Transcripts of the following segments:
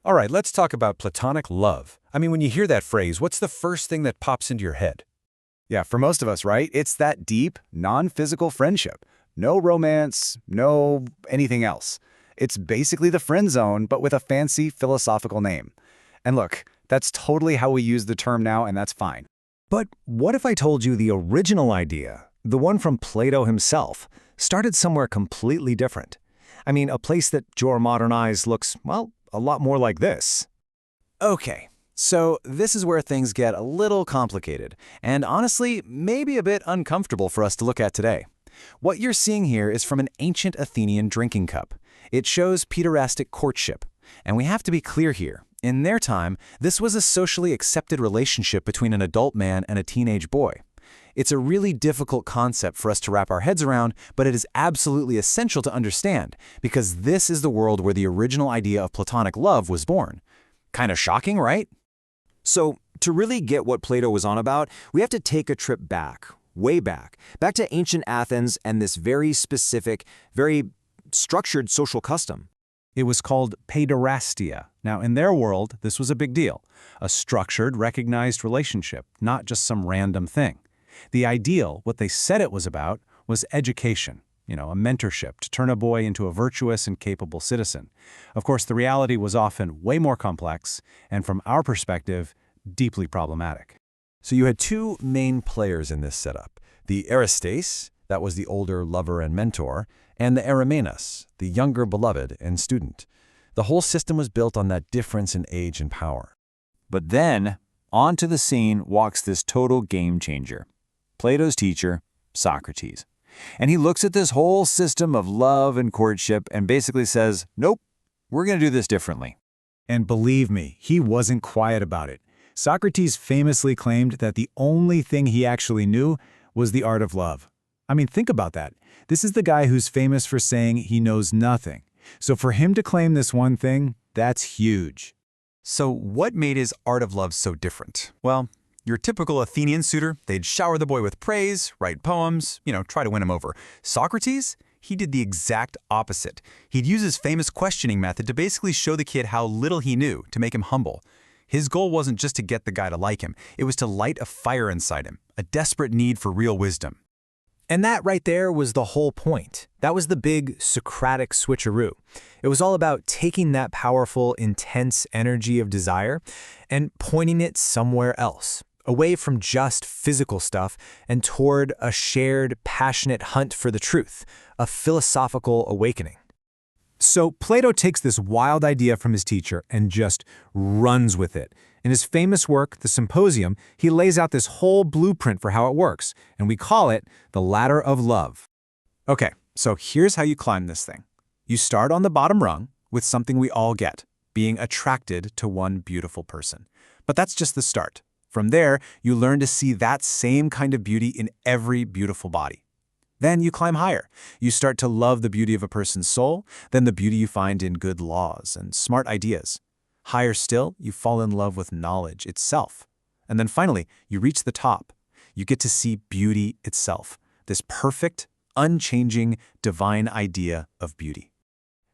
All right, let's talk about Platonic love. I mean, when you hear that phrase, what's the first thing that pops into your head? Yeah, for most of us, right? It's that deep, non-physical friendship. No romance, no anything else. It's basically the friend zone, but with a fancy philosophical name. And look, that's totally how we use the term now, and that's fine. But what if I told you the original idea, the one from Plato himself, started somewhere completely different? I mean, a place that your modern eyes looks, well, a lot more like this. Okay, so this is where things get a little complicated, and honestly, maybe a bit uncomfortable for us to look at today. What you're seeing here is from an ancient Athenian drinking cup. It shows pederastic courtship. And we have to be clear here. In their time, this was a socially accepted relationship between an adult man and a teenage boy. It's a really difficult concept for us to wrap our heads around, but it is absolutely essential to understand, because this is the world where the original idea of Platonic love was born. Kind of shocking, right? So, to really get what Plato was on about, we have to take a trip back, way back to ancient Athens and this very specific, very structured social custom. It was called paiderastia. Now, in their world, this was a big deal. A structured, recognized relationship, not just some random thing. The ideal, what they said it was about, was education, a mentorship to turn a boy into a virtuous and capable citizen. Of course, the reality was often way more complex, and from our perspective, deeply problematic. So you had two main players in this setup. The Aristes, that was the older lover and mentor, and the Erymenes, the younger beloved and student. The whole system was built on that difference in age and power. But then, onto the scene walks this total game changer, Plato's teacher, Socrates. And he looks at this whole system of love and courtship and basically says, nope, we're going to do this differently. And believe me, he wasn't quiet about it. Socrates famously claimed that the only thing he actually knew was the art of love. I mean, think about that. This is the guy who's famous for saying he knows nothing. So for him to claim this one thing, that's huge. So what made his art of love so different? Well, your typical Athenian suitor, they'd shower the boy with praise, write poems, try to win him over. Socrates, he did the exact opposite. He'd use his famous questioning method to basically show the kid how little he knew, to make him humble. His goal wasn't just to get the guy to like him, it was to light a fire inside him, a desperate need for real wisdom. And that right there was the whole point. That was the big Socratic switcheroo. It was all about taking that powerful, intense energy of desire and pointing it somewhere else, away from just physical stuff and toward a shared, passionate hunt for the truth, a philosophical awakening. So Plato takes this wild idea from his teacher and just runs with it. In his famous work, the Symposium, he lays out this whole blueprint for how it works, and we call it the ladder of love. Okay, so here's how you climb this thing. You start on the bottom rung with something we all get, being attracted to one beautiful person. But that's just the start. From there, you learn to see that same kind of beauty in every beautiful body. Then you climb higher. You start to love the beauty of a person's soul, then the beauty you find in good laws and smart ideas. Higher still, you fall in love with knowledge itself. And then finally, you reach the top. You get to see beauty itself, this perfect, unchanging, divine idea of beauty.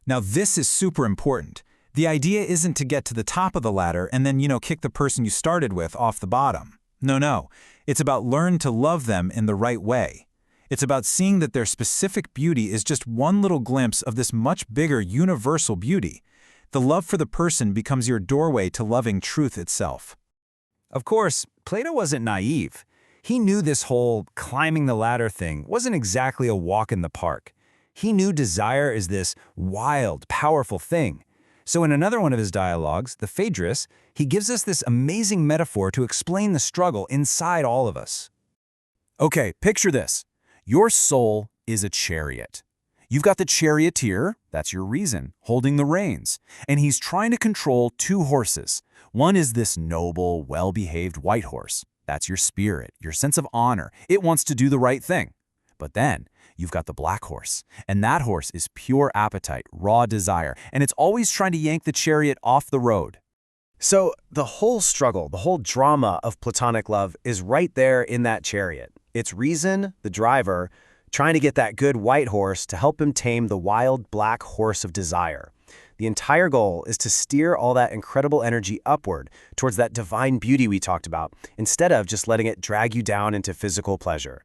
Now this is super important. The idea isn't to get to the top of the ladder and then, kick the person you started with off the bottom. No. It's about learn to love them in the right way. It's about seeing that their specific beauty is just one little glimpse of this much bigger universal beauty. The love for the person becomes your doorway to loving truth itself. Of course, Plato wasn't naive. He knew this whole climbing the ladder thing wasn't exactly a walk in the park. He knew desire is this wild, powerful thing. So in another one of his dialogues, the Phaedrus, he gives us this amazing metaphor to explain the struggle inside all of us. Okay, picture this. Your soul is a chariot. You've got the charioteer, that's your reason, holding the reins, and he's trying to control two horses. One is this noble, well-behaved white horse. That's your spirit, your sense of honor. It wants to do the right thing. But then you've got the black horse, and that horse is pure appetite, raw desire, and it's always trying to yank the chariot off the road. So the whole struggle, the whole drama of Platonic love is right there in that chariot. It's reason, the driver, trying to get that good white horse to help him tame the wild black horse of desire. The entire goal is to steer all that incredible energy upward towards that divine beauty we talked about, instead of just letting it drag you down into physical pleasure.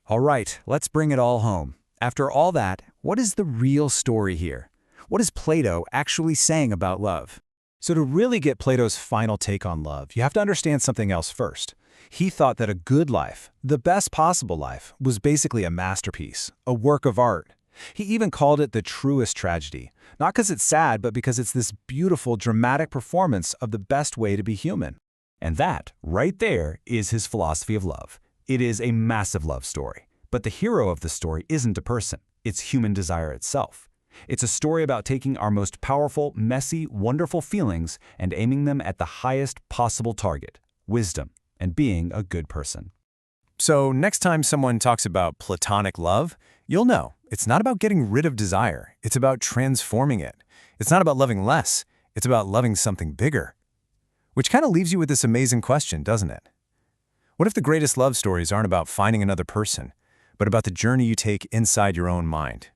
All right, let's bring it all home. After all that, what is the real story here? What is Plato actually saying about love? So to really get Plato's final take on love, you have to understand something else first. He thought that a good life, the best possible life, was basically a masterpiece, a work of art. He even called it the truest tragedy, not because it's sad, but because it's this beautiful, dramatic performance of the best way to be human. And that, right there, is his philosophy of love. It is a massive love story. But the hero of the story isn't a person. It's human desire itself. It's a story about taking our most powerful, messy, wonderful feelings and aiming them at the highest possible target, wisdom, and being a good person. So next time someone talks about Platonic love, you'll know it's not about getting rid of desire. It's about transforming it. It's not about loving less. It's about loving something bigger. Which kind of leaves you with this amazing question, doesn't it? What if the greatest love stories aren't about finding another person, but about the journey you take inside your own mind?